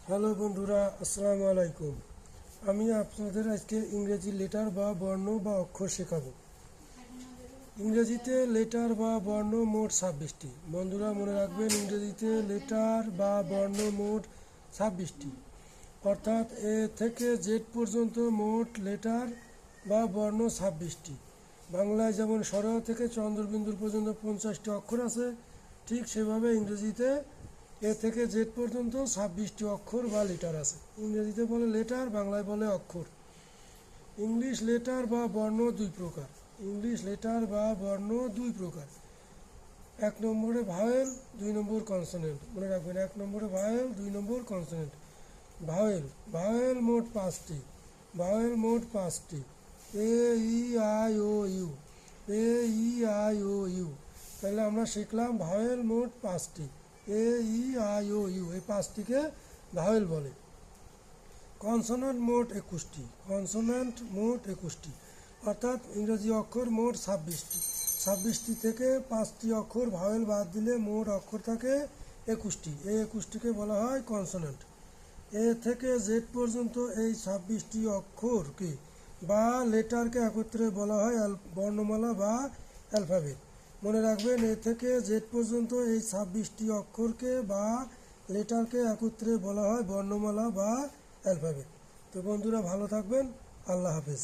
Hello বন্ধুরা, আসসালামু আলাইকুম। আমি আপনাদের আজকে ইংরেজি লেটার বা বর্ণ বা অক্ষর শেখাবো। ইংরেজিতে লেটার বা বর্ণ মোট 26টি। বন্ধুরা মনে রাখবেন, ইংরেজিতে লেটার বা বর্ণ মোট 26টি, অর্থাৎ এ থেকে জেড পর্যন্ত মোট লেটার বা বর্ণ 26টি। বাংলায় যেমন স্বর থেকে চন্দ্রবিন্দুর পর্যন্ত 50টি অক্ষর আছে, ঠিক সেভাবে ইংরেজিতে এ থেকে জেড পর্যন্ত 26টি অক্ষর বা লেটার আছে। ইংরেজিতে বলে লেটার, বাংলায় বলে অক্ষর। ইংলিশ লেটার বা বর্ণ দুই প্রকার। ইংলিশ লেটার বা বর্ণ দুই প্রকার। 1 নম্বরে ভাওয়েল, 2 নম্বর কনসোনেন্ট। মনে রাখবেন, 1 নম্বরে ভাওয়েল, 2 নম্বর কনসোনেন্ট। ভাওয়েল ভাওয়েল মোট 5টি। ভাওয়েল মোট 5টি। A E I O U. A E I O U. তাহলে আমরা শিখলাম ভাওয়েল মোট 5টি। A E I O you, এই 5টিকে ভাওয়েল বলে। কনসোনান্ট মোট 21টি। কনসোনান্ট মোট 21টি, অর্থাৎ ইংরেজি অক্ষর মোট 26টি। 26টি থেকে 5টি অক্ষর ভাওয়েল বাদ দিলে মোট অক্ষর থাকে 21টি। এই 21টিকে বলা হয় কনসোনান্ট। এ থেকে জেড পর্যন্ত এই 26টি অক্ষরকে বা লেটারকে একত্রে বলা হয় বর্ণমালা বা অ্যালফাবেট। মনে রাখবেন, এ থেকে জেড পর্যন্ত এই 26টি অক্ষরকে বা লেটারকে একত্রে বলা হয় বর্ণমালা বা অ্যালফাবেট। তো বন্ধুরা, ভালো থাকবেন। আল্লাহ হাফেজ।